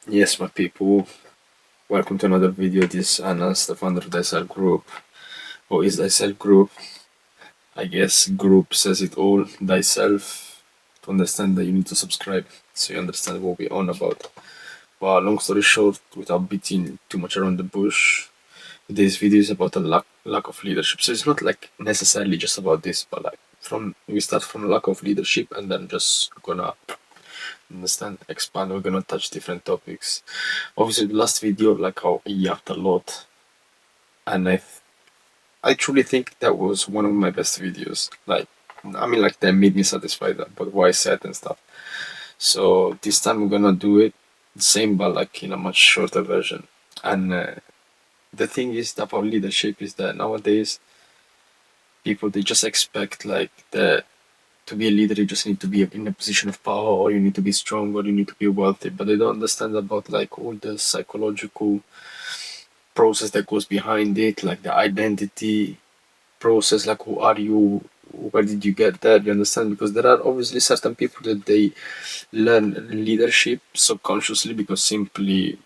Yes, my people, welcome to another video. This is Anas, the founder of the SL Group. What is the SL Group? I guess group says it all. Thyself, to understand that you need to subscribe so you understand what we're on about. But long story short, without beating too much around the bush, this video is about a lack of leadership. So it's not like necessarily just about this, but like we start from lack of leadership and then just gonna understand, expand. We're gonna touch different topics. Obviously, the last video, like how I yapped a lot, and I truly think that was one of my best videos. Like, I mean, like that made me satisfied about what I said and stuff. So this time we're gonna do it the same, but like in a much shorter version. And the thing is about leadership is that nowadays people they just expect like the to be a leader you just need to be in a position of power, or you need to be strong, or you need to be wealthy, but they don't understand about like all the psychological process that goes behind it, like the identity process, like who are you, where did you get that, you understand? Because there are obviously certain people that they learn leadership subconsciously because simply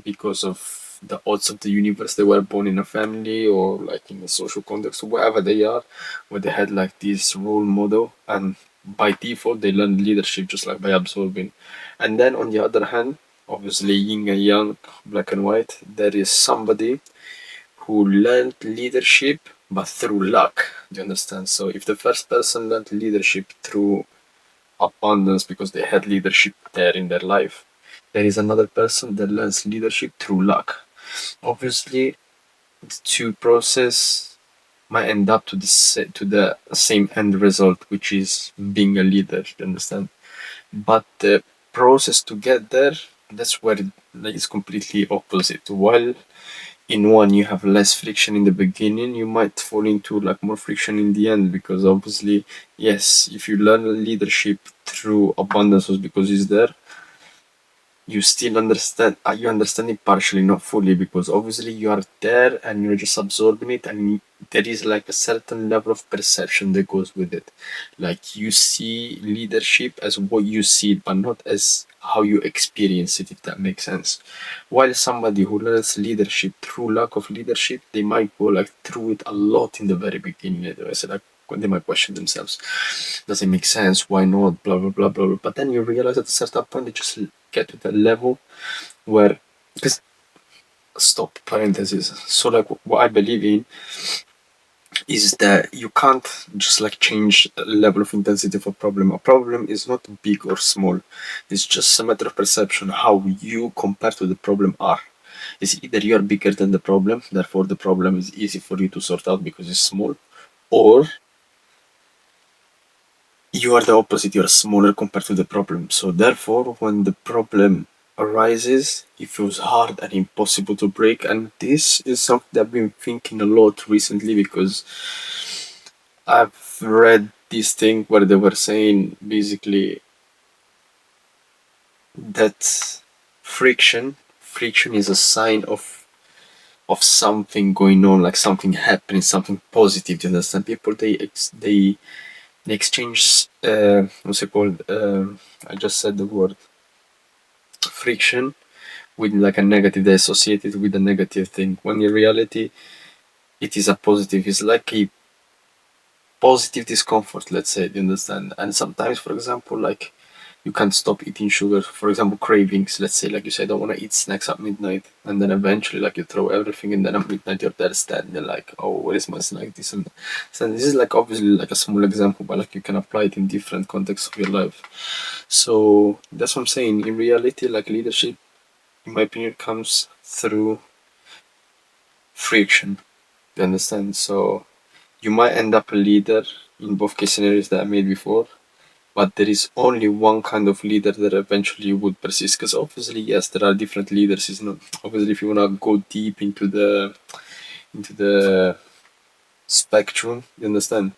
because of the odds of the universe, they were born in a family or like in a social context or wherever they are, where they had like this role model, and by default they learn leadership just like by absorbing. And then on the other hand, obviously yin and yang, black and white, there is somebody who learned leadership but through luck. Do you understand? So if the first person learned leadership through abundance because they had leadership there in their life, there is another person that learns leadership through luck. Obviously, the two process might end up to to the same end result, which is being a leader. You understand? But the process to get there, that's where it like, is completely opposite. While in one you have less friction in the beginning, you might fall into like more friction in the end, because obviously, yes, if you learn leadership through abundance was because it's there, you still understand, you understand it partially, not fully, because obviously you are there and you're just absorbing it, and there is like a certain level of perception that goes with it. Like you see leadership as what you see it, but not as how you experience it, if that makes sense. While somebody who learns leadership through lack of leadership, they might go like through it a lot in the very beginning. I said like when they might question themselves, does it make sense? Why not? Blah blah blah blah blah. But then you realize at a certain point they just get to that level where, because stop parenthesis. So like what I believe in is that you can't just like change the level of intensity of a problem. A problem is not big or small. It's just a matter of perception, how you compare to the problem are. It's either you are bigger than the problem, therefore the problem is easy for you to sort out because it's small, or you are the opposite, you are smaller compared to the problem. So therefore, when the problem arises, it feels hard and impossible to break. And this is something that I've been thinking a lot recently, because I've read this thing where they were saying basically that friction is a sign of something going on, like something happening, something positive. Do you understand? People they exchange what's it called? I just said the word friction with like a negative. They associate it with a negative thing. When in reality, it is a positive. It's like a positive discomfort. Let's say. Do you understand? And sometimes, for example, like you can't stop eating sugar. For example, cravings. Let's say, like you said, I want to eat snacks at midnight, and then eventually, like you throw everything, and then at midnight you're there standing like, oh, where is my snack? This and that. So this is like obviously like a small example, but like you can apply it in different contexts of your life. So that's what I'm saying. In reality, like leadership, in my opinion, comes through friction. You understand? So you might end up a leader in both case scenarios that I made before, but there is only one kind of leader that eventually would persist. Because obviously, yes, there are different leaders. It's not obviously if you wanna go deep into the spectrum, you understand?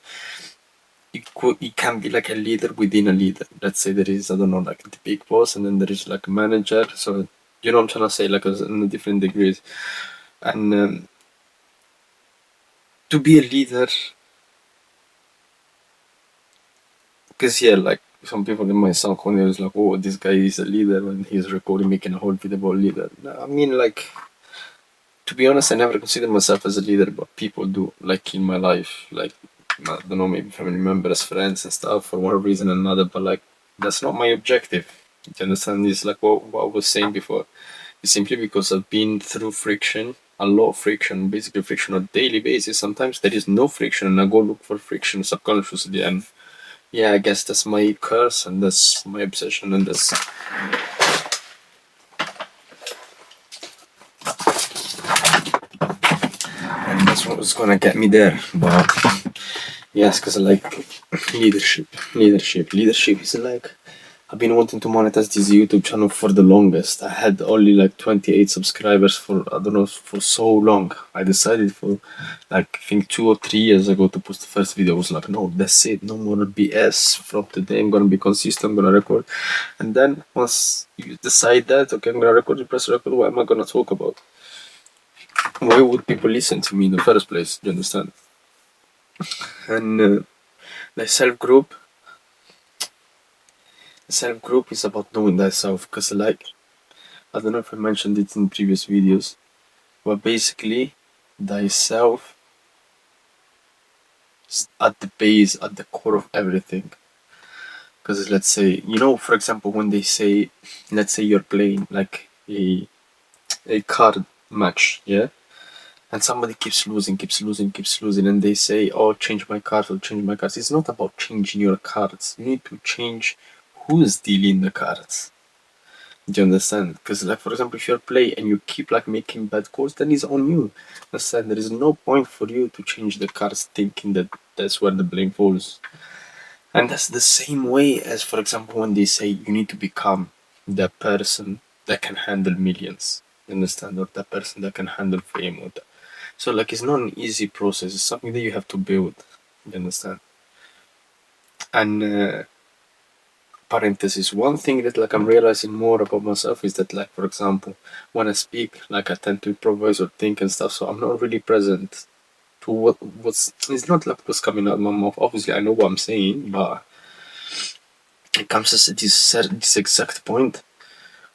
It can be like a leader within a leader. Let's say there is, I don't know, like the big boss, and then there is like a manager. So you know what I'm trying to say, like in different degrees. And to be a leader, because yeah, like some people in my sound corner is like, oh, this guy is a leader when he's recording, making a whole video about leader. No, I mean, like, to be honest, I never consider myself as a leader, but people do, like in my life, like, I don't know, maybe family members, friends, and stuff for one reason or another, but like, that's not my objective. You understand? It's like what I was saying before. It's simply because I've been through friction, a lot of friction, basically friction on a daily basis. Sometimes there is no friction, and I go look for friction subconsciously, and yeah, I guess that's my curse, and that's my obsession, and that's what was gonna get me there. But yes, because like leadership is like I've been wanting to monetize this YouTube channel for the longest. I had only like 28 subscribers for I don't know for so long. I decided for like I think 2 or 3 years ago to post the first video. I was like, no, that's it, no more BS. From today, I'm gonna be consistent. I'm gonna record, and then once you decide that, okay, I'm gonna record, you press record. What am I gonna talk about? Why would people listen to me in the first place? You understand? And the self group is about knowing thyself. Cause like I don't know if I mentioned it in previous videos, but basically, thyself is at the base, at the core of everything. Because let's say, for example, when they say, let's say you're playing like a card match, yeah, and somebody keeps losing, and they say, "Oh, change my cards, or change my cards." It's not about changing your cards. You need to change who's dealing the cards. Do you understand? Because, like, for example, if you're playing and you keep like making bad calls, then it's on you. Understand? There is no point for you to change the cards, thinking that that's where the blame falls. And that's the same way as, for example, when they say you need to become the person that can handle millions. You understand? Or that person that can handle fame. So, like, it's not an easy process. It's something that you have to build. You understand? And parenthesis, one thing that like I'm realizing more about myself is that, like, for example, when I speak, like, I tend to improvise or think and stuff, so I'm not really present to what's it's not like what's coming out of my mouth. Obviously I know what I'm saying, but it comes to this exact point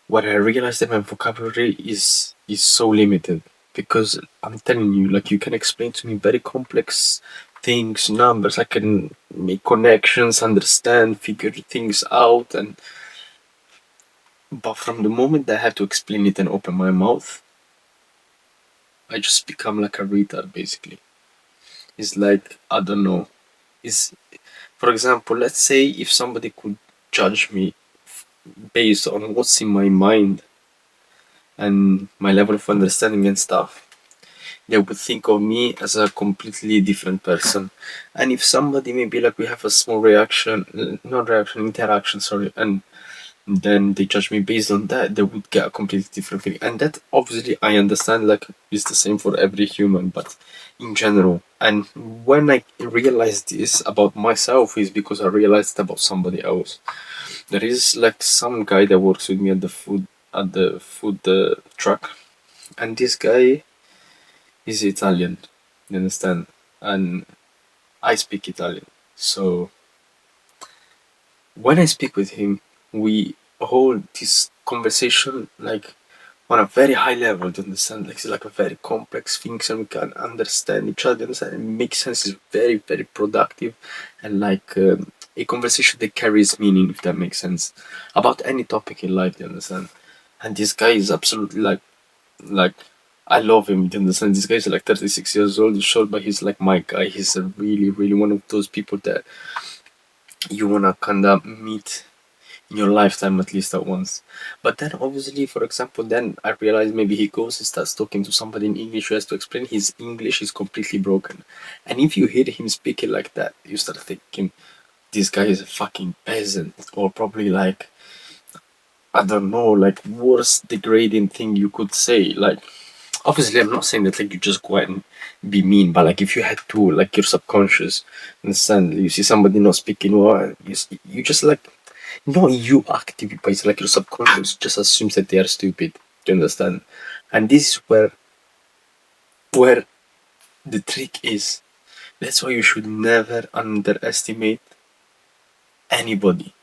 where I realize that my vocabulary is so limited, because I'm telling you, like, you can explain to me very complex things, numbers, I can make connections, understand, figure things out, and but from the moment that I have to explain it and open my mouth, I just become like a retard basically. It's like, I don't know. Is For example, let's say if somebody could judge me based on what's in my mind and my level of understanding and stuff, they would think of me as a completely different person. And if somebody maybe like we have a small not reaction, interaction, sorry, and then they judge me based on that, they would get a completely different feeling. And that obviously I understand, like, is the same for every human, but in general. And when I realized this about myself is because I realized it about somebody else. There is like some guy that works with me at the food truck, and this guy is Italian. You understand? And I speak Italian. So when I speak with him, we hold this conversation like on a very high level. To understand, like, it's like a very complex things, and we can understand each other. Understand, it makes sense. It's very very productive, and like a conversation that carries meaning, if that makes sense, about any topic in life. You understand? And this guy is absolutely like I love him. You understand? This guy is like 36 years old. He's short, but he's like my guy. He's a really really one of those people that you wanna kind of meet in your lifetime at least at once. But then obviously, for example, then I realized maybe he goes and starts talking to somebody in English who has to explain his English is completely broken. And if you hear him speaking like that, you start thinking this guy is a fucking peasant, or probably like, I don't know, like, worst degrading thing you could say. Like, obviously I'm not saying that like you just go out and be mean, but like if you had to, like, your subconscious understand, you see somebody not speaking well, you just like, not you actively, but it's like your subconscious just assumes that they are stupid. Do you understand? And this is where the trick is. That's why you should never underestimate anybody.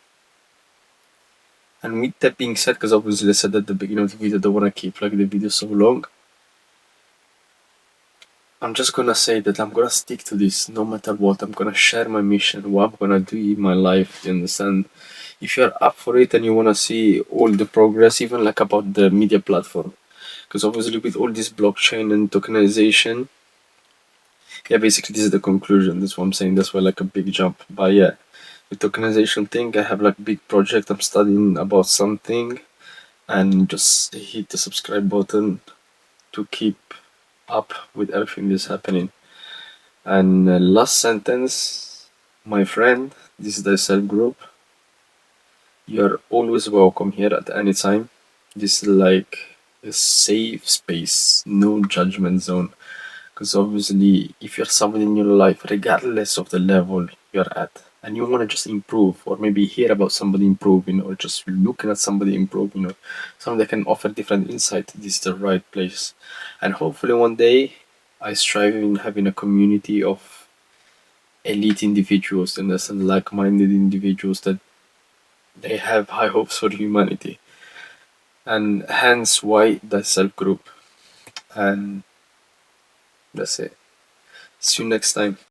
And with that being said, because obviously I said at the beginning of the video, I don't want to keep like the video so long. I'm just gonna say that I'm gonna stick to this no matter what. I'm gonna share my mission, what I'm gonna do in my life. You understand? If you're up for it and you wanna see all the progress, even like about the media platform, because obviously with all this blockchain and tokenization, yeah, basically this is the conclusion. That's what I'm saying. That's why like a big jump. But yeah, the tokenization thing, I have like big project. I'm studying about something, and just hit the subscribe button to keep up with everything that's happening. And last sentence, my friend, this is the self group. You're always welcome here at any time. This is like a safe space, no judgment zone. Because obviously, if you're someone in your life, regardless of the level you're at, and you want to just improve, or maybe hear about somebody improving, or just looking at somebody improving, or someone that can offer different insight, this is the right place. And hopefully, one day, I strive in having a community of elite individuals and as like-minded individuals that they have high hopes for humanity, and hence why the self group. And that's it. See you next time.